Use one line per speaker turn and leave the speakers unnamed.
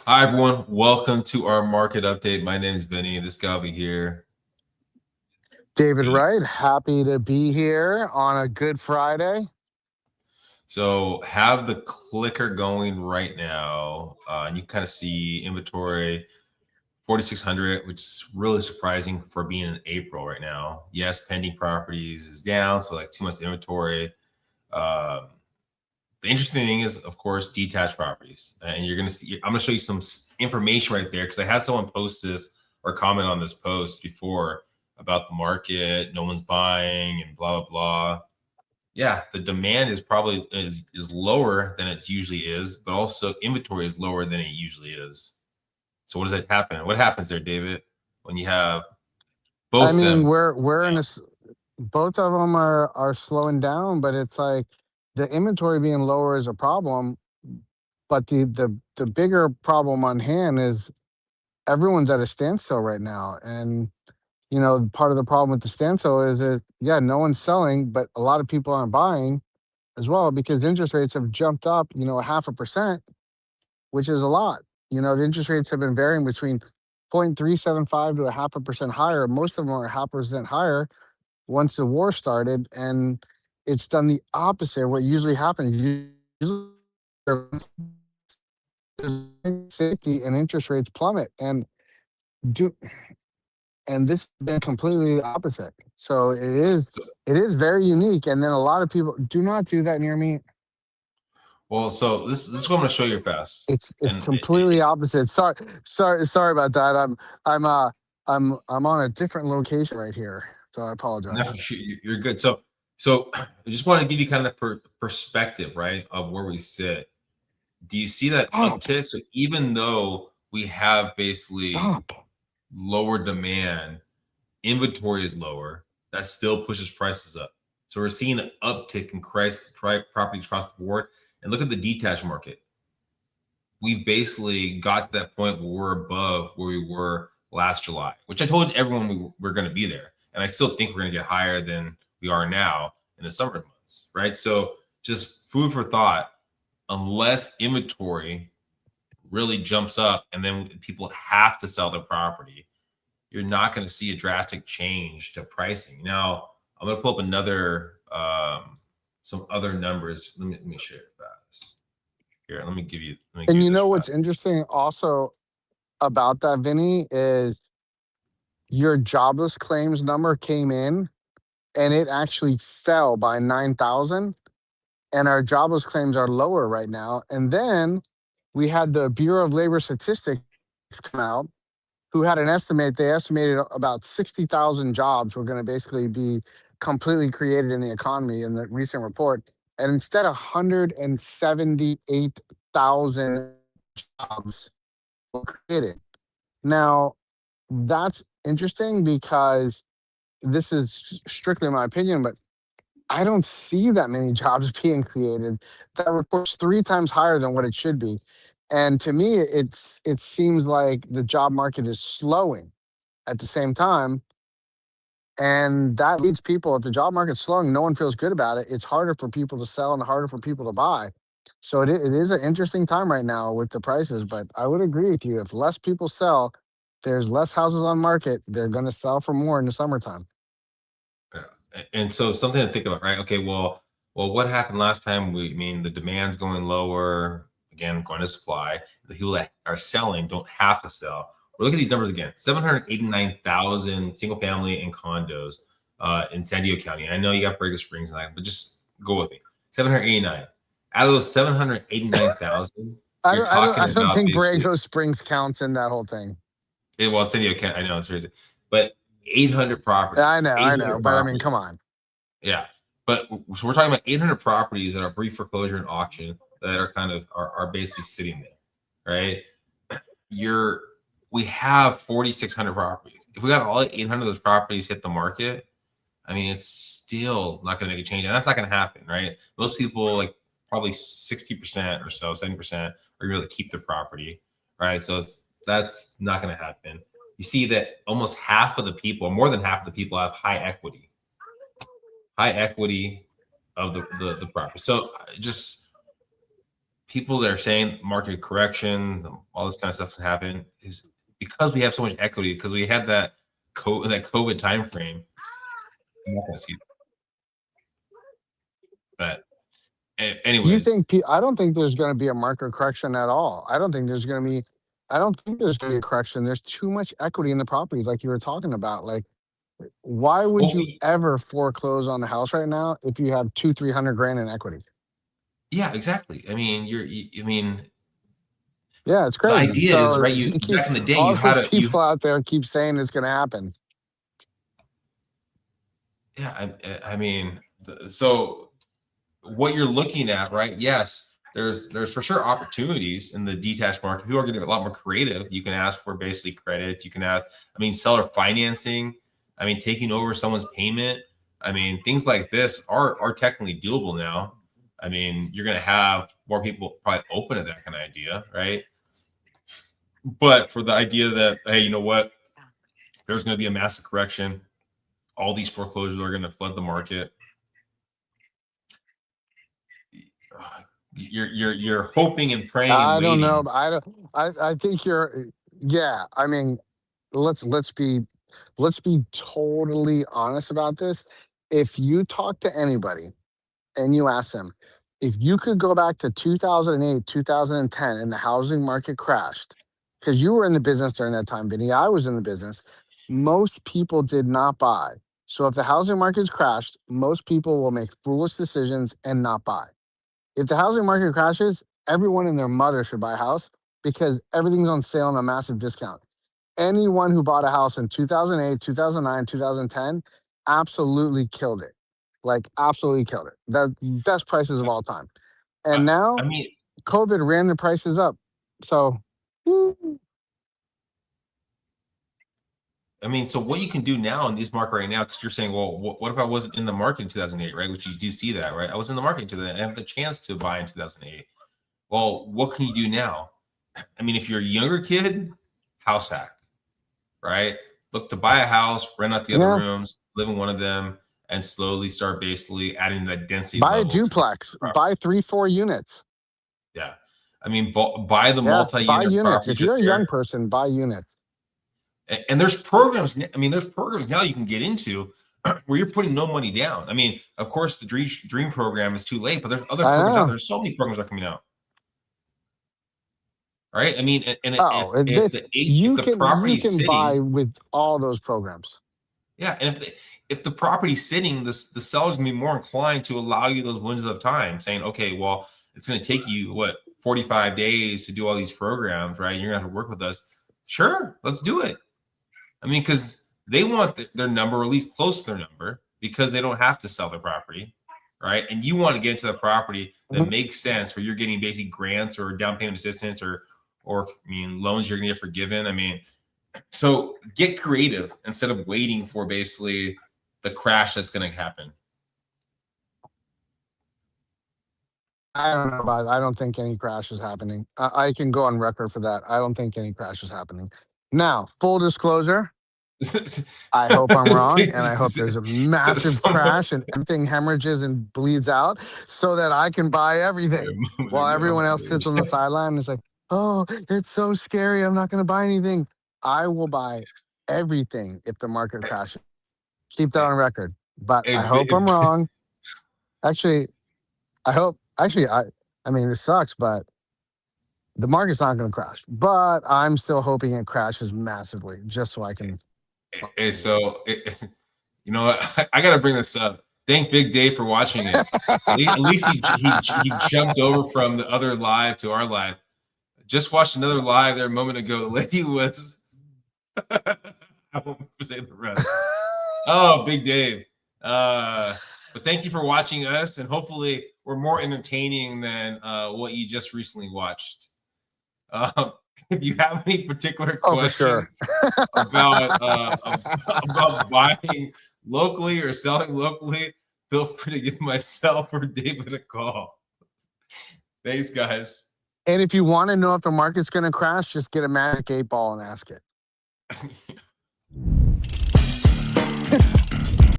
Hi, everyone. Welcome to our market update. My name is Vinnie. This guy will be here.
David
Dave.
Wright, happy to be here on a Good Friday.
So have the clicker going right now. And you kind of see inventory 4,600, which is really surprising for being in April right now. Yes, pending properties is down, so like 2 months inventory. Um, the interesting thing is, of course, detached properties. And you're going to see, I'm going to show you some information right there because I had someone post this or comment on this post before about the market, no one's buying and blah, blah, blah. Yeah, the demand is probably is lower than it usually is, but also inventory is lower than it usually is. So what does that happen? What happens there, David, when you have
I
both of
mean,
them?
we're in both of them are slowing down, but it's like the inventory being lower is a problem, but the bigger problem on hand is everyone's at a standstill right now, and part of the problem with the standstill is that yeah, no one's selling, but a lot of people aren't buying as well because interest rates have jumped up, 0.5%, which is a lot. The interest rates have been varying between 0.375 to a 0.5% higher. Most of them are 0.5% higher once the war started, and it's done the opposite. What usually happens, usually safety and interest rates plummet, do and this has been completely the opposite. So
So,
it is very unique. And then a lot of people do not do that near me.
well, so this is what I'm going to show you fast,
It's
and
completely opposite. Sorry about that. I'm I'm on a different location right here, so I
no,
apologize.
you're good. So I just want to give you kind of perspective, right, of where we sit. Do you see that
Stop,
uptick? So even though we have basically
stop.
lower demand, inventory is lower, that still pushes prices up. So we're seeing an uptick in properties across the board. And look at the detached market. We've basically got to that point where we're above where we were last July, which I told everyone we're going to be there. And I still think we're going to get higher than we are now in the summer months, right? So just food for thought, unless inventory really jumps up and then people have to sell their property, you're not going to see a drastic change to pricing. Now, I'm going to pull up some other numbers. Let me share fast. Here, let me give
And
you
you
this
know
fast.
what's interesting also about that, Vinny, is your jobless claims number came in and it actually fell by 9,000, and our jobless claims are lower right now. And then we had the Bureau of Labor Statistics come out, who had an estimate. They estimated about 60,000 jobs were going to basically be completely created in the economy in the recent report. And instead, 178,000 jobs were created. Now, that's interesting because this is strictly my opinion, but I don't see that many jobs being created. That report's 3 times higher than what it should be. And to me, it seems like the job market is slowing at the same time, and that leads people, if the job market's slowing, no one feels good about it. It's harder for people to sell and harder for people to buy. So it is an interesting time right now with the prices, but I would agree with you. If less people sell, there's less houses on market, they're going to sell for more in the summertime.
Yeah. And so something to think about, right? Okay, well, what happened last time? I mean, the demand's going lower. Again, going to supply. The people that are selling don't have to sell. We're looking at these numbers again: 789,000 single family and condos in San Diego County. I know you got Borrego Springs and that, but just go with me. 789. Out of those 789,000, you're talking
I don't
about
think
basically,
Borrego Springs counts in that whole thing.
well, San Diego County. I know it's crazy, but 800 properties.
I
800
know, but I mean, come
properties.
on.
Yeah. But so we're talking about 800 properties that are brief foreclosure and auction that are kind of are basically sitting there, right? You're We have 4,600 properties. If we got all 800 of those properties hit the market, I mean, it's still not going to make a change, and that's not going to happen, right? Most people, like probably 60% or so, 70%, are going to keep their property, right? So that's not going to happen. You see that almost half of the people, more than half of the people, have high equity of the property. So just people that are saying market correction, all this kind of stuff has happened, is because we have so much equity, because we had that COVID time frame. I'm not gonna see it. But
You
anyways,
think I don't think there's going to be a market correction at all. I don't think there's going to be. I don't think there's going to be a correction. There's too much equity in the properties, like you were talking about. Like, why would
well,
you ever foreclose on the house right now if you have 200-300 grand in equity?
yeah, exactly. I mean, I mean,
Yeah, it's
the
crazy.
idea is,
So
right,
you keep
back in the day,
all
you
those
had a,
people out there keep saying it's going to happen.
yeah, I mean, so what you're looking at, right? Yes, there's for sure opportunities in the detached market. People are getting a lot more creative. You can ask for basically credits. You can ask, I mean, seller financing. I mean, taking over someone's payment. I mean, things like this are technically doable now. I mean, you're going to have more people probably open to that kind of idea, right? But for the idea that, hey, you know what? There's going to be a massive correction. All these foreclosures are going to flood the market. You're hoping and praying and
I don't know.
waiting.
But I don't. I think you're. Yeah. I mean, let's be totally honest about this. If you talk to anybody and you ask them, if you could go back to 2008, 2010, and the housing market crashed, because you were in the business during that time, Vinny, I was in the business. Most people did not buy. So if the housing market's crashed, most people will make foolish decisions and not buy. If the housing market crashes, everyone and their mother should buy a house because everything's on sale and a massive discount. Anyone who bought a house in 2008, 2009, 2010 absolutely killed it. Like, absolutely killed it. The best prices of all time. And
I
now
mean,
COVID ran the prices up. So,
so what you can do now in this market right now, because you're saying, well, what if I wasn't in the market in 2008, right? Which you do see that, right? I was in the market in 2008. I have the chance to buy in 2008. Well, what can you do now? I mean, if you're a younger kid, house hack, right? Look to buy a house, rent out the other
yeah,
rooms, live in one of them, and slowly start basically adding that density
buy a
level to
duplex,
the property.
buy 3, 4 units.
Yeah. I mean, buy the
Yeah, buy
multi-unit
units.
property
If
just
you're a young
there.
person, buy units.
And there's programs. I mean, there's programs now you can get into where you're putting no money down. I mean, of course, the Dream program is too late, but there's other
I
programs out there.
know.
There's so many programs that are coming out, right? I mean, and
Oh, this
if
you
the
can
property's
buy
sitting,
with all those programs.
yeah, and if the property's sitting, the seller's gonna be more inclined to allow you those windows of time, saying, okay, well, it's gonna take you 45 days to do all these programs, right? You're gonna have to work with us. Sure, let's do it. I mean, because they want their number, or at least close to their number, because they don't have to sell their property, right? And you want to get into the property that
Mhm.
makes sense, where you're getting basic grants or down payment assistance, or I mean, loans you're going to get forgiven. I mean, so get creative instead of waiting for basically the crash that's going to happen.
I don't know about. I don't think any crash is happening. I can go on record for that. I don't think any crash is happening. Now, full disclosure, I hope I'm wrong, and I hope there's a massive
Someone,
crash and everything hemorrhages and bleeds out, so that I can buy
a
everything,
moment
while
ago,
everyone else sits on the sideline and is like, "Oh, it's so scary. I'm not going to buy anything." I will buy everything if the market crashes. Keep that on record. But I hope I'm wrong. Actually, I hope. Actually, I mean, this sucks, but the market's not going to crash. But I'm still hoping it crashes massively, just so I can.
so you know what? I got to bring this up. Thank Big Dave for watching it. At least he jumped over from the other live to our live. Just watched another live there a moment ago. The lady was I won't say the rest. Oh, Big Dave. But thank you for watching us, and hopefully we're more entertaining than what you just recently watched. Um, if you have any particular
Oh, for sure.
questions about buying locally or selling locally, feel free to give myself or David a call. Thanks, guys.
And if you want to know if the market's going to crash, just get a magic 8 ball and ask it.